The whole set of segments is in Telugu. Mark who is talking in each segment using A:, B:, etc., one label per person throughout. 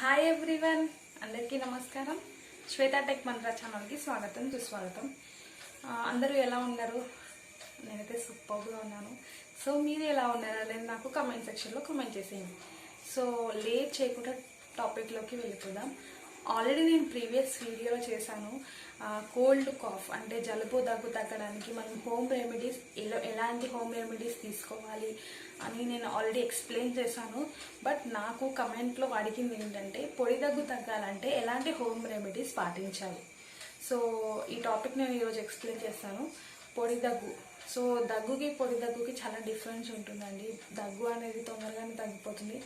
A: హాయ్ ఎవ్రీవన్, అందరికీ నమస్కారం. శ్వేతా టెక్ మంత్ర ఛానల్కి స్వాగతం సుస్వాగతం. అందరూ ఎలా ఉన్నారు? నేనైతే సూపర్గా ఉన్నాను. సో మీరు ఎలా ఉన్నారు అనేది నాకు కామెంట్ సెక్షన్లో కామెంట్ చేసేయండి. సో లేట్ చేయకుండా టాపిక్లోకి వెళ్ళిపోదాం. ఆల్రెడీ నేను ప్రీవియస్ వీడియోలో చేశాను కోల్డ్ కాఫ్ అంటే జలుబు దగ్గు తగ్గడానికి మనం హోమ్ రెమెడీస్ ఎలాంటి హోమ్ రెమెడీస్ తీసుకోవాలి అని నేను ఆల్రెడీ ఎక్స్ప్లెయిన్ చేశాను. బట్ నాకు కమెంట్లో అడిగింది ఏంటంటే పొడి దగ్గు తగ్గాలంటే ఎలాంటి హోమ్ రెమెడీస్ పాటించాలి. సో ఈ టాపిక్ నేను ఈరోజు ఎక్స్ప్లెయిన్ చేస్తాను. పొడి దగ్గు. సో దగ్గుకి పొడి దగ్గుకి చాలా డిఫరెన్స్ ఉంటుందండి. దగ్గు అనేది తొందరగానే తగ్గిపోతుంది,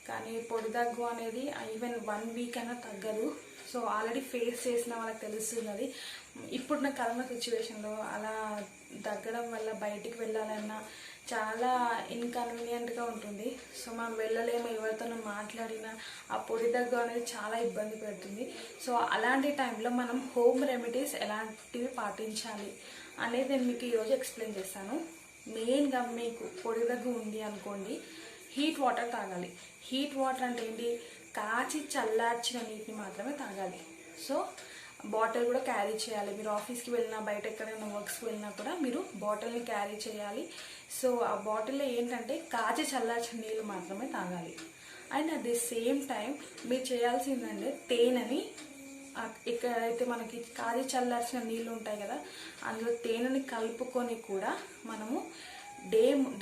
A: కానీ పొడి దగ్గు అనేది ఈవెన్ 1 వీక్ అయినా తగ్గదు. సో ఆల్రెడీ ఫేస్ చేసిన వాళ్ళకి తెలుస్తుంది అది. ఇప్పుడున్న కరోనా సిచ్యువేషన్లో అలా తగ్గడం వల్ల బయటికి వెళ్ళాలన్నా చాలా ఇన్కన్వీనియంట్గా ఉంటుంది. సో మనం వెళ్ళలేము, ఎవరితోనో మాట్లాడినా ఆ పొడి దగ్గు అనేది చాలా ఇబ్బంది పెడుతుంది. సో అలాంటి టైంలో మనం హోమ్ రెమెడీస్ ఎలాంటివి పాటించాలి అనేది నేను మీకు ఈరోజు ఎక్స్ప్లెయిన్ చేస్తాను. మెయిన్గా మీకు పొడి దగ్గు ఉంది అనుకోండి, హీట్ వాటర్ తాగాలి. హీట్ వాటర్ అంటే ఏంటి? కాచి చల్లార్చిన నీటిని మాత్రమే తాగాలి. సో బాటిల్ కూడా క్యారీ చేయాలి. మీరు ఆఫీస్కి వెళ్ళినా బయట ఎక్కడైనా వర్క్స్కి వెళ్ళినా కూడా మీరు బాటిల్ని క్యారీ చేయాలి. సో ఆ బాటిల్లో ఏంటంటే కాచి చల్లార్చిన నీళ్ళు మాత్రమే తాగాలి. And at the same time మీరు చేయాల్సిందంటే తేనెని ఎక్కడైతే మనకి కాచి చల్లార్చిన నీళ్ళు ఉంటాయి కదా, అందులో తేనెని కలుపుకొని కూడా మనము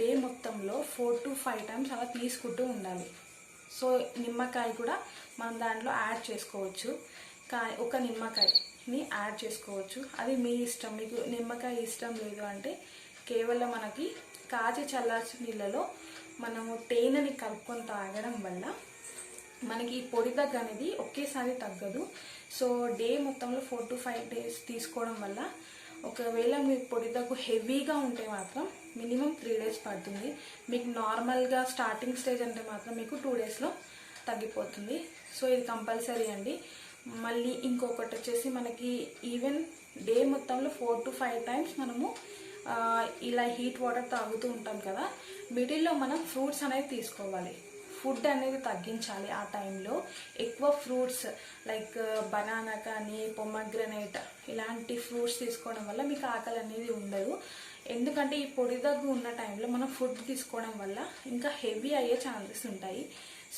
A: డే మొత్తంలో 4 to 5 times అలా తీసుకుంటూ ఉండాలి. సో నిమ్మకాయ కూడా మనం దాంట్లో యాడ్ చేసుకోవచ్చు. ఒక నిమ్మకాయని యాడ్ చేసుకోవచ్చు, అది మీ ఇష్టం. మీకు నిమ్మకాయ ఇష్టం లేదు అంటే కేవలం మనకి కాచి చల్లార్చిన నీళ్ళలో మనము తేనెని కలుపుకొని తాగడం వల్ల మనకి పొడి దగ్గు అనేది ఒకేసారి తగ్గదు. సో డే మొత్తంలో 4 to 5 days తీసుకోవడం వల్ల ఒకవేళ మీ పొడి దగ్గు హెవీగా ఉంటే మాత్రం మినిమం 3 days పడుతుంది. మీకు నార్మల్గా స్టార్టింగ్ స్టేజ్ అంటే మాత్రం మీకు 2 daysలో తగ్గిపోతుంది. సో ఇది కంపల్సరీ అండి. మళ్ళీ ఇంకొకటి వచ్చేసి మనకి ఈవెన్ డే మొత్తంలో 4 to 5 times మనము ఇలా హీట్ వాటర్ తాగుతూ ఉంటాం కదా, మిడిల్లో మనం ఫ్రూట్స్ అనేది తీసుకోవాలి. ఫుడ్ అనేది తగ్గించాలి. ఆ టైంలో ఎక్కువ ఫ్రూట్స్ లైక్ బనానా కానీ పొమగ్రనేట్ ఇలాంటి ఫ్రూట్స్ తీసుకోవడం వల్ల మీకు ఆకలి అనేది ఉండదు. ఎందుకంటే ఈ పొడి దగ్గు ఉన్న టైంలో మనం ఫుడ్ తీసుకోవడం వల్ల ఇంకా హెవీ అయ్యే ఛాన్సెస్ ఉంటాయి.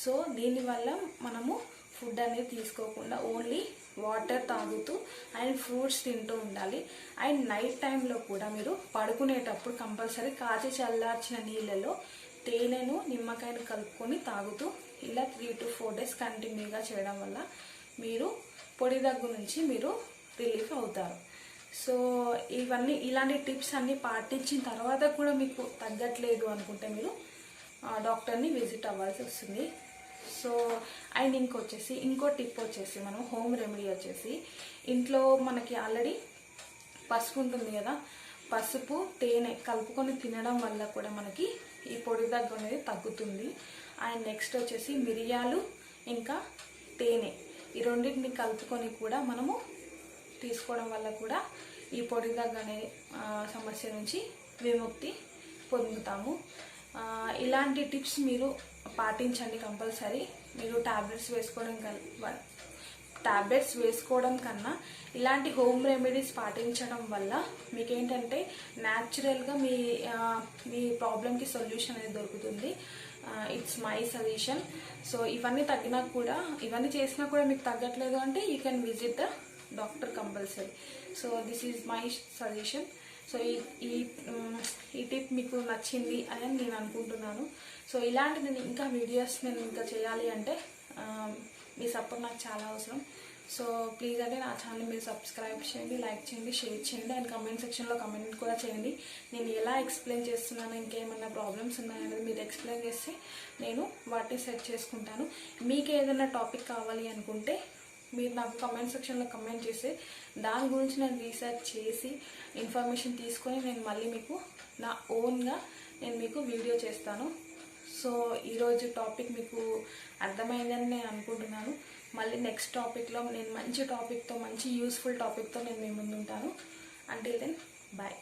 A: సో దీనివల్ల మనము ఫుడ్ అనేది తీసుకోకుండా ఓన్లీ వాటర్ తాగుతూ అండ్ ఫ్రూట్స్ తింటూ ఉండాలి. అండ్ నైట్ టైంలో కూడా మీరు పడుకునేటప్పుడు కంపల్సరీ కాచి చల్లార్చిన నీళ్ళలో తేనెను నిమ్మకాయను కలుపుకొని తాగుతూ ఇలా 3 to 4 days కంటిన్యూగా చేయడం వల్ల మీరు పొడి దగ్గు నుంచి మీరు రిలీఫ్ అవుతారు. సో ఇలాంటి టిప్స్ అన్నీ పాటించిన తర్వాత కూడా మీకు తగ్గట్లేదు అనుకుంటే మీరు డాక్టర్ని విజిట్ అవ్వాల్సి వస్తుంది. సో అండ్ ఇంకో టిప్ వచ్చేసి మనం హోమ్ రెమెడీ వచ్చేసి ఇంట్లో మనకి ఆల్రెడీ పసుపు ఉంటుంది కదా, పసుపు తేనె కలుపుకొని తినడం వల్ల కూడా మనకి ఈ పొడి దగ్గు అనేది తగ్గుతుంది. అండ్ నెక్స్ట్ వచ్చేసి మిరియాలు ఇంకా తేనె ఈ రెండింటిని కలుపుకొని కూడా మనము తీసుకోవడం వల్ల కూడా ఈ పొడి దగ్గు అనే సమస్య నుంచి విముక్తి పొందుతాము. ఇలాంటి టిప్స్ మీరు పాటించండి కంపల్సరీ. మీరు టాబ్లెట్స్ వేసుకోవడం కన్నా ఇలాంటి హోమ్ రెమెడీస్ పాటించడం వల్ల మీకేంటంటే న్యాచురల్గా మీ ప్రాబ్లంకి సొల్యూషన్ అనేది దొరుకుతుంది. It's my suggestion. సో ఇవన్నీ చేసినా కూడా మీకు తగ్గట్లేదు అంటే you can visit the doctor compulsory. So this is my suggestion. So ఈ టిప్ మీకు నచ్చింది అని నేను అనుకుంటున్నాను. సో ఇలాంటి ఇంకా వీడియోస్ నేను ఇంకా చేయాలి అంటే మీ సపోర్ట్ నాకు చాలా అవసరం. సో ప్లీజ్ అంటే నా ఛానల్ మీరు సబ్స్క్రైబ్ చేయండి, లైక్ చేయండి, షేర్ చేయండి అండ్ కమెంట్ సెక్షన్లో కమెంట్ కూడా చేయండి. నేను ఎలా ఎక్స్ప్లెయిన్ చేస్తున్నాను, ఇంకేమైనా ప్రాబ్లమ్స్ ఉన్నాయనేది మీరు ఎక్స్ప్లెయిన్ చేస్తే నేను వాటిని సెట్ చేసుకుంటాను. మీకు ఏదైనా టాపిక్ కావాలి అనుకుంటే మీరు నాకు కమెంట్ సెక్షన్లో కమెంట్ చేసి దాని గురించి నేను రీసెర్చ్ చేసి ఇన్ఫర్మేషన్ తీసుకొని నేను మళ్ళీ మీకు నా ఓన్గా నేను మీకు వీడియో చేస్తాను. సో ఈరోజు టాపిక్ మీకు అర్థమైందని నేను అనుకుంటున్నాను. మళ్ళీ నెక్స్ట్ టాపిక్లో నేను మంచి టాపిక్తో మంచి యూస్ఫుల్ టాపిక్తో నేను మీ ముందు ఉంటాను. Until then bye.